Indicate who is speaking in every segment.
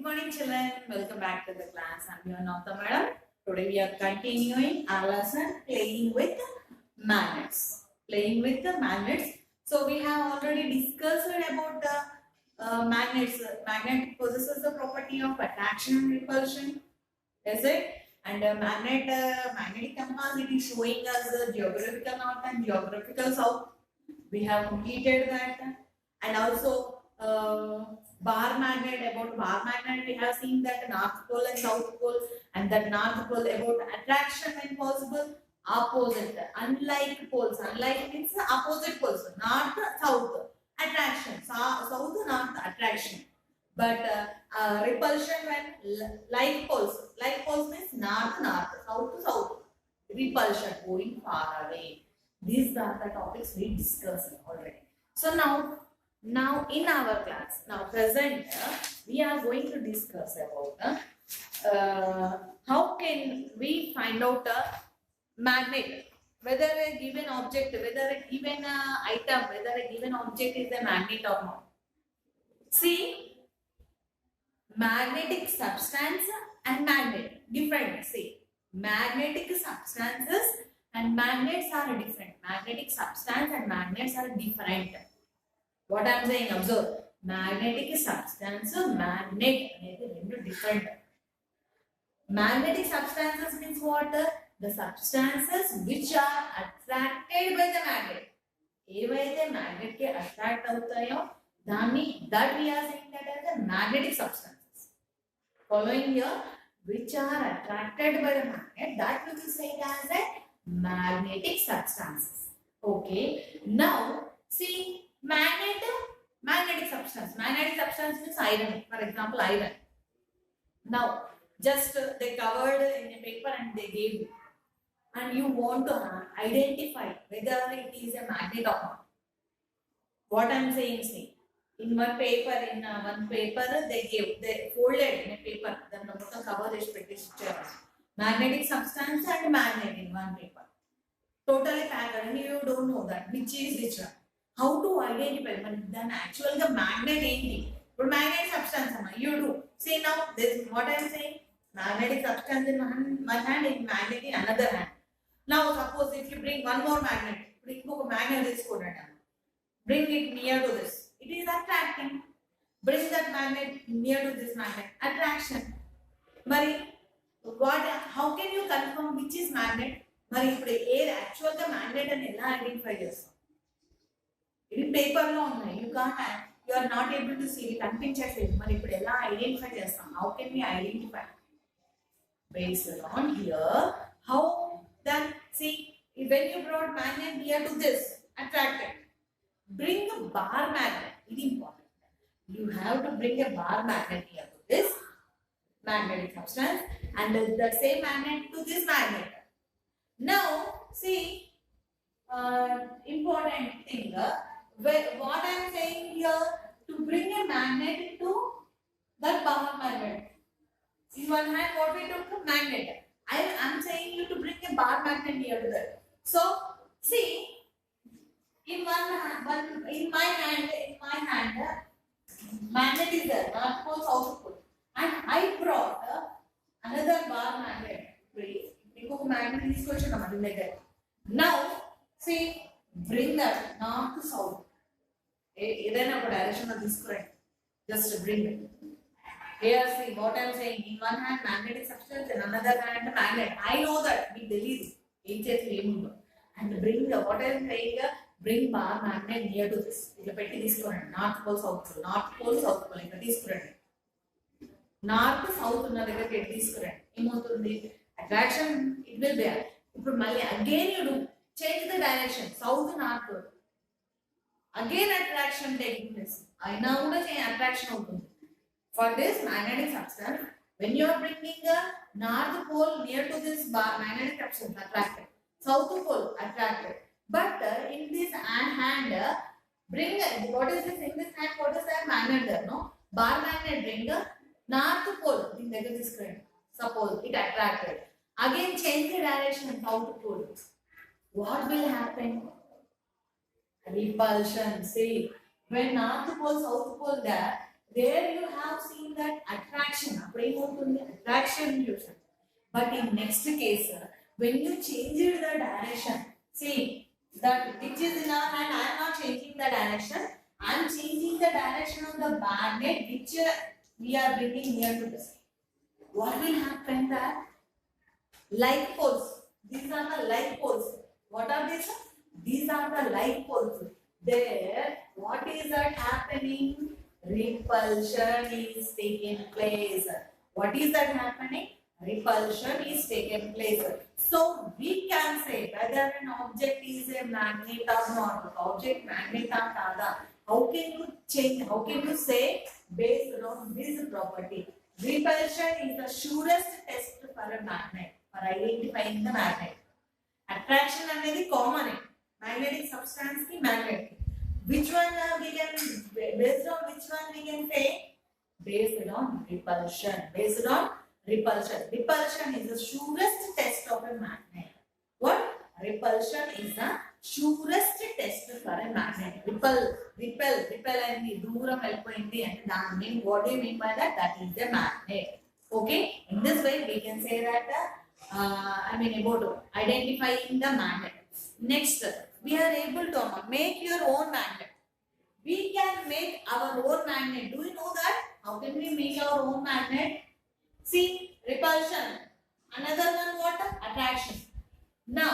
Speaker 1: morning, children. Welcome back to the class. I'm your Nata madam. Today we are continuing our lesson playing with magnets. Playing with the magnets. So we have already discussed about the magnets. Magnet possesses the property of attraction and repulsion. Is it? And magnetic compass, it is showing us the geographical north and geographical south. We have completed that. And also bar magnet, about bar magnet we have seen that north pole and south pole, and that north pole about attraction when possible, opposite, unlike poles. Unlike means opposite poles, north south attraction, south north attraction, but repulsion when like poles means north south, repulsion going far away. These are the topics we discussed already. So now in our class, present, we are going to discuss about how can we find out a magnet, whether a given object, whether a given item, whether a given object is a magnet or not. See, magnetic substance and magnet, different. See, magnetic substances and magnets are different. Magnetic substance and magnets are different. What I am saying, observe. Magnetic substance, magnet, different. Magnetic substances means what? The substances which are attracted by the magnet. Evaithe magnet ke attract avutayo, that we are saying that as a magnetic substances. Following here, which are attracted by the magnet, that we will say it as a magnetic substances. Okay. Now, see, magnetic substance. Magnetic substance means iron. For example, iron. Now, just they covered in a paper and they gave you. And you want to identify whether it is a magnet or not. What I am saying, see, in one paper, they folded in a paper. Then the cover is British magnetic substance and magnet in one paper. Totally packed, and you don't know that which is which one. How to identify? Then actually the magnet ain't. But magnetic substance, you do. See now, this is what I am saying. Magnetic substance in one hand, in magnet in another hand. Now suppose if you bring one more magnet, bring it near to this. It is attracting. Bring that magnet near to this magnet. Attraction. Mari, how can you confirm which is magnet? Mari, actual the magnet and identify this. In paper you are not able to see it. Identify how can we identify? Based on here, how then see, when you brought magnet near to this, attracted. Bring a bar magnet. It is important. You have to bring a bar magnet near to this magnetic substance and the same magnet to this magnet. Now, see, important thing. What I am saying here, to bring a magnet to that bar magnet. In one hand, what we took? A magnet. I am saying you to bring a bar magnet near to that. So, see, in my hand, magnet is there, north pole, south pole, and I brought another bar magnet. Now, see, bring that north to south. Direction of this current. Just bring it. Here, see what I am saying. In one hand, magnetic substance, in another hand, magnet. I know that. We delete it. And bring what I am saying. Bring bar magnet near to this. North pole, south pole. North pole, south pole. This current. North, south, this current. Attraction, it will be there. Again, you do change the direction. South, north pole. Again, attraction taking place. I now attraction. For this magnetic substance, when you are bringing the north pole near to this bar, magnetic substance attracted. South pole attracted. But in this hand, bring what is this in this hand? What is that magnet there? No, bar magnet bring the north pole in this current. Suppose it attracted. Again, change the direction south pole. What will happen? Repulsion. See, when north pole, south pole there, There you have seen that attraction. Attraction. But in next case, when you change the direction, see that which is in our hand, I am not changing the direction. I am changing the direction of the magnet which we are bringing near to this. What will happen that like poles? These are the like poles. What are these? These are the like poles. There, what is that happening? Repulsion is taking place. What is that happening? Repulsion is taking place. So we can say whether an object is a magnet or not. Object magnet or kada. How can you change? How can you say based on this property? Repulsion is the surest test for a magnet, for identifying the magnet. Attraction అనేది common. Magnetic substance ki magnet. Which one we can, based on which one we can say? Based on repulsion. Based on repulsion. Repulsion is the surest test of a magnet. What? Repulsion is the surest test for a magnet. Repel and దూరం వెళ్ళిపోయింది అంటే దాని mean, what do you mean by that? That is a magnet. Okay? In this way we can say that about identifying the magnet. Next, we are able to make your own magnet. We can make our own magnet. Do you know that? How can we make our own magnet? See, repulsion. Another one, what? Attraction. Now,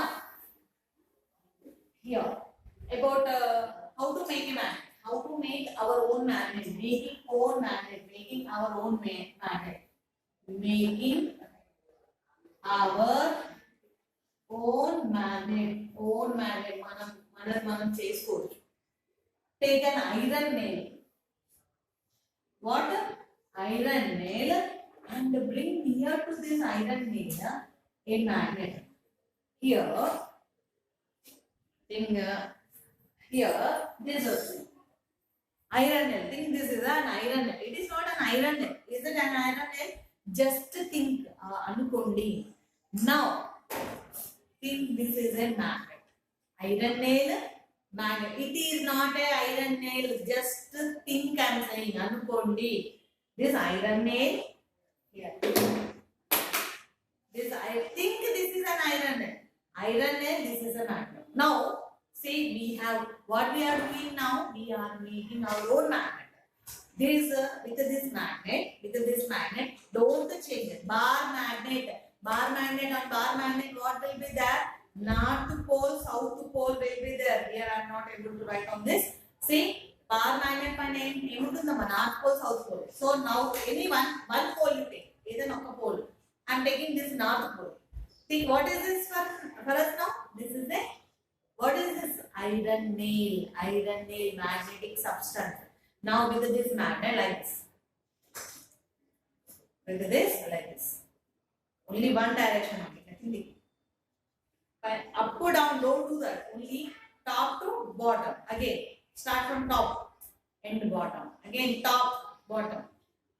Speaker 1: here, about how to make a magnet. How to make our own magnet. Making own magnet. Making our own magnet. Making our own magnet. Own magnet. మనం చేసుకోవచ్చు. Take an iron nail. What? Iron nail, and bring near to this iron nail a magnet. Here, here this is iron nail. Think this is an iron nail. It is not an iron nail. Is it an iron nail? Just think, anukondi. Now, think this is a magnet. Iron nail, magnet. It is not a iron nail. Just think, I am saying, anukondi. This iron nail, here. This, I think this is an iron nail. Iron nail, this is a magnet. Now, see, we have, what we are doing now? We are making our own magnet. This, with this magnet, don't change it. Bar magnet, on bar magnet, what will be there? North pole, south pole will be there. Here I am not able to write on this. See, bar magnet by name, north pole, south pole. So now, any one pole you take. Either not a pole. I am taking this north pole. See, what is this for us now? This is a, what is this? Iron nail, magnetic substance. Now with this magnet like this. With this like this. Only one direction only. Up or down, don't do that. Only top to bottom. Again, start from top, end bottom. Again, top, bottom.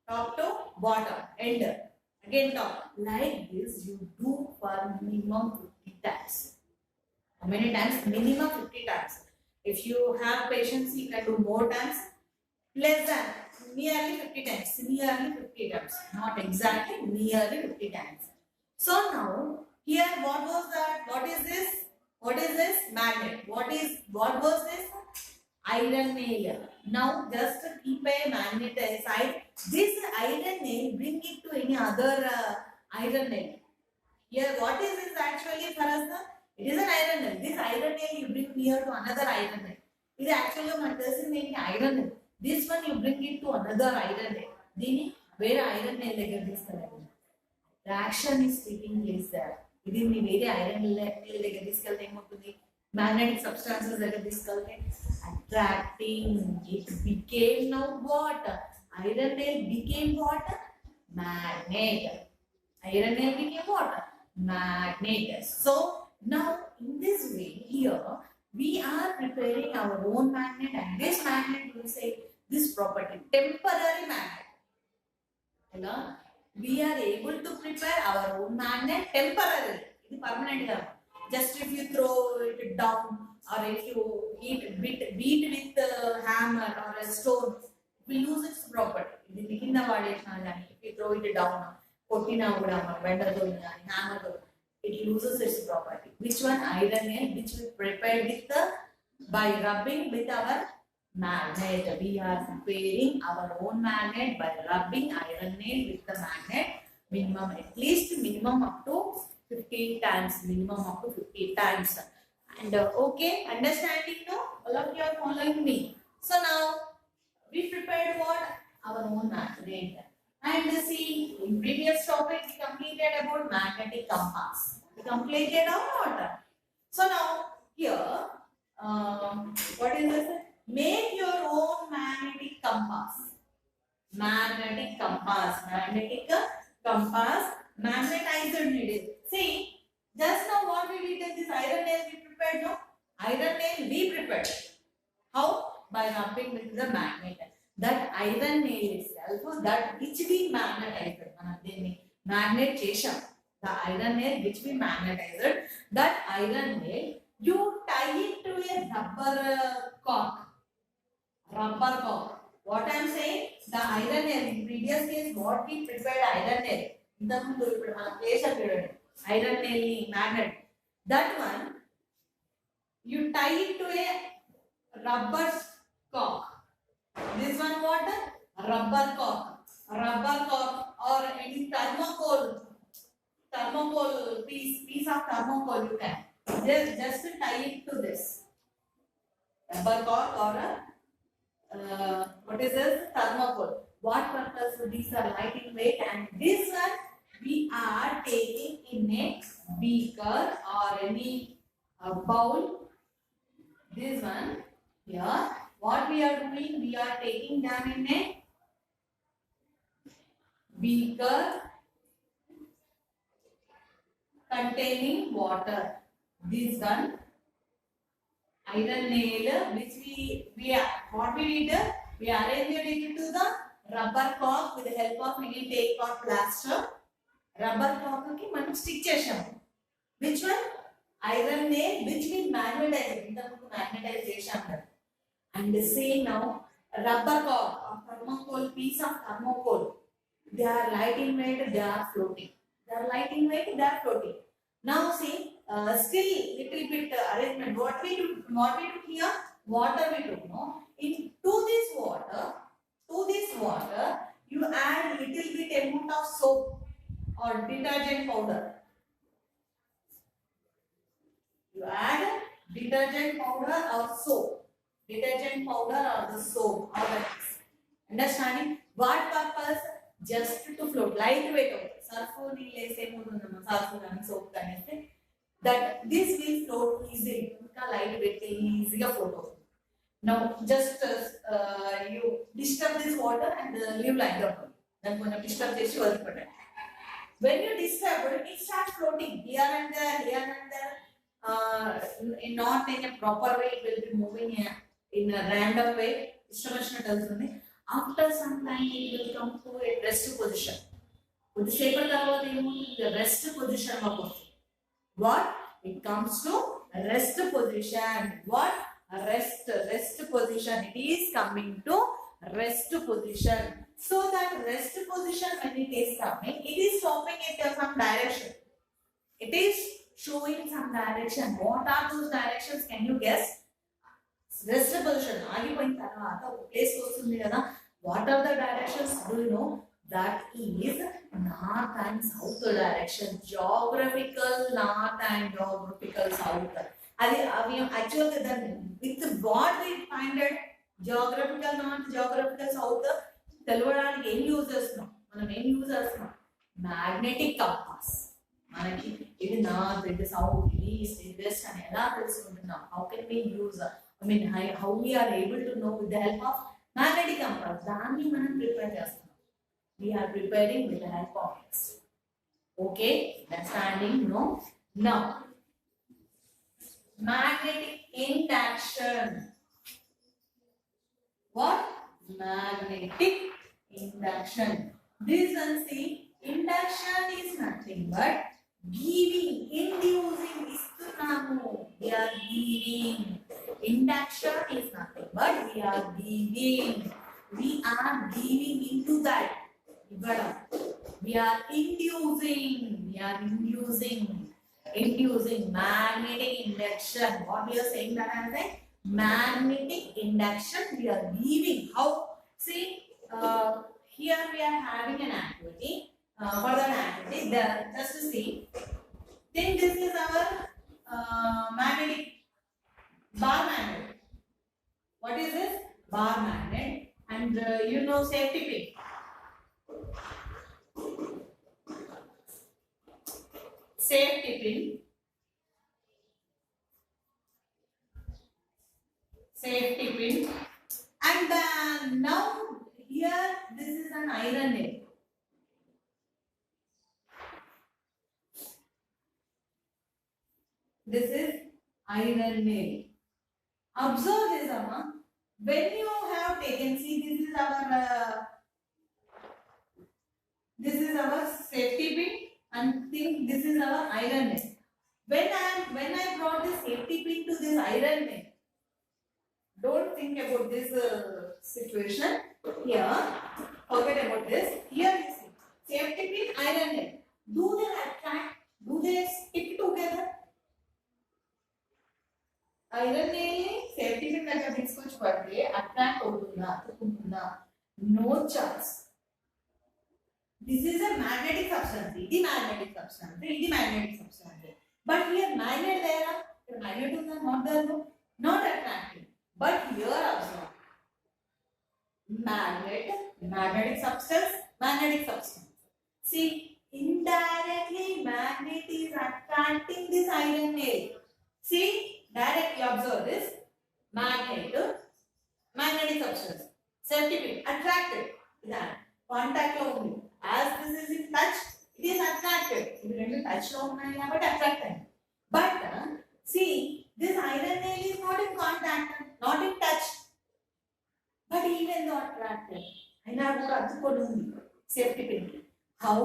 Speaker 1: Top to bottom, end. Again, top. Like this, you do for minimum 50 times. How many times? Minimum 50 times. If you have patience, you can do more times. Less than nearly 50 times. Nearly 50 times. Not exactly, nearly 50 times. So now, here, what was that? What is this? What is this? Magnet. What was this? Iron nail. Now, just keep a magnet aside. This iron nail, bring it to any other iron nail. Here, what is this actually for us? It is an iron nail. This iron nail you bring near to another iron nail. It is actually a iron nail. This one you bring it to another iron nail. Then, where iron nail this reaction is taking place there. It is the iron nail magnetic substances attracting. It became now what? Iron nail became what? Magnet. Iron nail became what? Magnet. So now in this way here we are preparing our own magnet, and this magnet will say this property, temporary magnet. Hello? We are able to prepare our own magnet temporarily. It is permanent. Just if you throw it down, or if you beat with a hammer or a stone, it will lose its property. ఇది కింద వాడేసినా కానీ if you throw it down కొట్టినా కూడా మన బెండతో కానీ hammer తో it loses its property. Which one? Iron nail, which we prepared with the by rubbing with our magnet. We are preparing our own magnet by rubbing iron nail with the magnet. Minimum, at least minimum up to 50 times. Minimum up to 50 times. And okay, understanding now? All of you are following me. So now we prepared what? Our own magnet. And see, in previous topic we completed about magnetic compass. We completed or not? So now here, what is this? Make your own magnetic compass. Magnetic compass. Magnetic compass. Magnetizer needed. See, just now what we did is this iron nail we prepared, no? Iron nail we prepared. How? By rubbing with the magnet. That iron nail itself, that which we magnetized. Magnet chesham. The iron nail which we magnetized. That iron nail, you tie it to a rubber cork. Rubber cork. What I am saying? The iron nail. In previous case, what we prepared iron nail. Iron nail magnet. That one, you tie it to a rubber cork. This one what? Rubber cork. Rubber cork or any thermocol. Thermocol piece of thermocol you can. Just tie it to this. Rubber cork or what is this? Thermocol. What purpose? These are light in weight, and this one we are taking in a beaker or any bowl. This one here. What we are doing? We are taking them in a beaker containing water. This one, iron nail, which what we did? We arranged it to the rubber cork with the help of any tape or plaster. Rubber cork ki మనం stick చేశాము. Which one? Iron nail, which we magnetized. ఇంతకు magnetize చేశాము. And say now, rubber cork or thermocol, piece of thermocol. They are light in weight, they are floating. They are light in weight, they are floating. Now see, still little bit arrangement. What we do here? Water we do. No? To this water, you add little bit amount of soap or detergent powder. You add detergent powder or soap. Detergent powder or the soap or the understanding? What purpose? Just to float, lightweight. Surf soap that this will float easily. Lightweight, easy float. Now just you disturb this water and leave like that. Then when you disturb this, you will put it. When you disturb it, it starts floating here and there, not in a proper way. It will be moving in a random way. After some time, it will come to a rest position. With the shaper the rest position. What? It comes to rest position. What? Rest position. It is coming to rest position. So that rest position, when it is coming, it is stopping it in some direction. It is showing some direction. What are those directions? Can you guess? Rest position. Place. What are the directions? Do you know? That is north and south direction. Geographical north and geographical south. Actually, with what we find it, geographical north, geographical south, తెలవడానికి ఏం use చేస్తున్నాం? మనం ఏం use చేస్తున్నాం? Magnetic compass. మనకి ఇది north, ఇది south, ఇది east, ఇది వెస్ట్ అని ఎలా తెలుసుకుంటున్నాం? How can we use? How we are able to know with the help of magnetic compass. దాన్ని మనం ప్రిపేర్ చేస్తున్నాం. We are preparing with the help of this. Okay, understanding? No. Now, magnetic induction. What? Magnetic induction. This one, see, induction is nothing but giving, inducing. We are giving. Induction is nothing but we are giving. we are giving into that. We are inducing magnetic induction. What we are saying that I say magnetic induction we are giving. How? See, here we are having an activity. For that activity, just to see. Then this is our magnetic bar magnet. What is this? Bar magnet. And you know safety pin. Safety pin. Safety pin. And now here this is an iron nail. This is iron nail. Observe this, Amma. When you have taken, see, this is our safety pin, and think this is our iron nail. When I brought the safety pin to this iron nail, don't think about this situation here. Forget about this. Here you see safety pin, iron nail. Do they attract? Do they stick together? Iron nail safety pin దగ్గర తీసుకొచ్చి పడితే attract అవుతుందా అతుక్కుంటుందా? No chance. This is a magnetic substance. ఇది magnetic substance. ఇది magnetic substance. But here magnet there. Magnet is not there. No? Not attracting. But here also magnetic substance. See, indirectly magnet is attracting this iron nail. See, directly observe this magnetic substance. Safety pin attracted. That contact lo undi. As this is in touch, it is attracted. If it is touch lo unnai kabatti attracted. But see, this iron nail is not in contact, not in touch, but even though attracted. Aina kuda atukoni undi safety pin. How?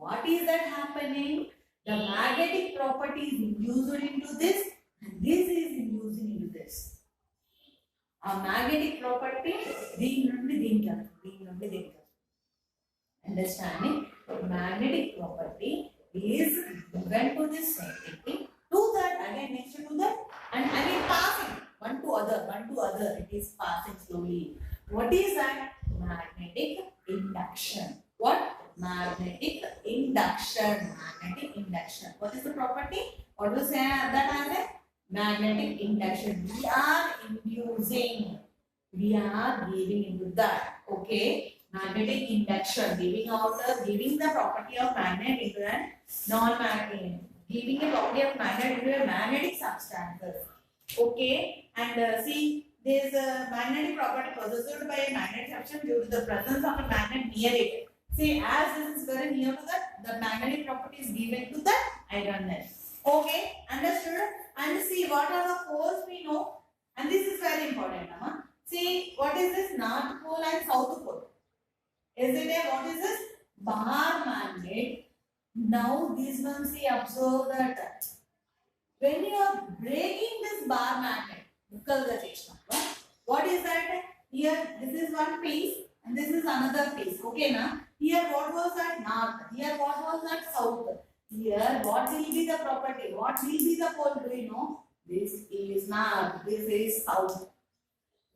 Speaker 1: What is that happening? The magnetic property is induced into this, and this is induced into this. A magnetic property దీని నుండి దీనికి. Understanding? Magnetic property is given to this safety to that, again next to that, and again passing one to other. It is passing slowly. What is that? Magnetic induction. What? Magnetic induction. What is the property? What will say that as a magnetic induction? We are inducing. We are giving into that. Okay. Magnetic induction, giving the property of magnet into a non-magnetic, giving a property of magnet into a magnetic substance. Okay, and see, there is a magnetic property possessed by a magnetic substance due to the presence of a magnet near it. See, as this is very near to that, the magnetic property is given to the iron nail. Okay, understood? And see, what are the poles we know? And this is very important, Amma. See, what is this? North pole and south pole. Is it a, what is this? Bar magnet. Now this one, see, observe that when you are breaking this bar magnet, what is that? Here, this is one piece and this is another piece. Okay, now here what was that? North. Here what was that? South. Here what will be the property? What will be the pole? Do you know? This is north. This is south.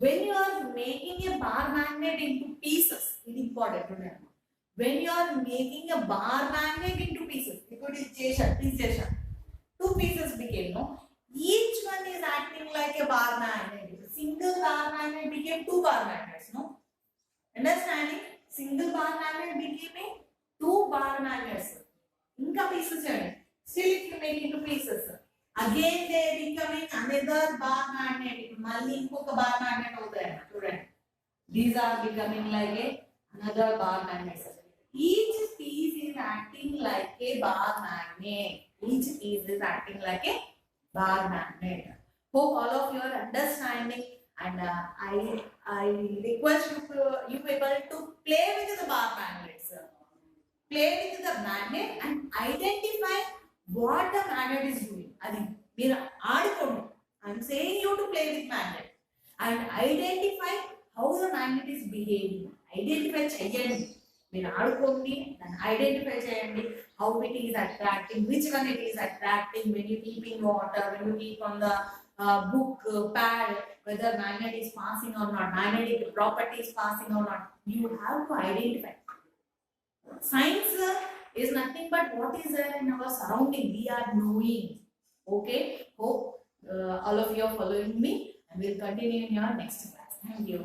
Speaker 1: When you are making a bar magnet into pieces, it is important to remember. When you are making a bar magnet into pieces, two pieces became, no? Each one is acting like a bar magnet. Single bar magnet became two bar magnets, no? Understanding? Single bar magnet became two bar magnets. Inka pieces, still if you make into pieces. Again they becoming another bar magnet. Malli inkoka bar magnet hota hai. These are becoming like another bar magnet. Each piece is acting like a bar magnet. Hope all of you are understanding, and I request you people to play with the bar magnets. Play with the magnet and identify what the magnet is doing. I am saying you to play with magnet and identify how the magnet is behaving. Identify చేయండి. మీరు ఆడుకోండి, దాన్ని identify చేయండి. How it is attracting, which one it is attracting when you keep in water, when you keep on the book, pad, whether magnet is passing or not, magnetic properties passing or not. You have to identify. Science is nothing but what is there in our surrounding. We are knowing. Okay. Hope all of you are following me, and we'll continue in your next class. Thank you.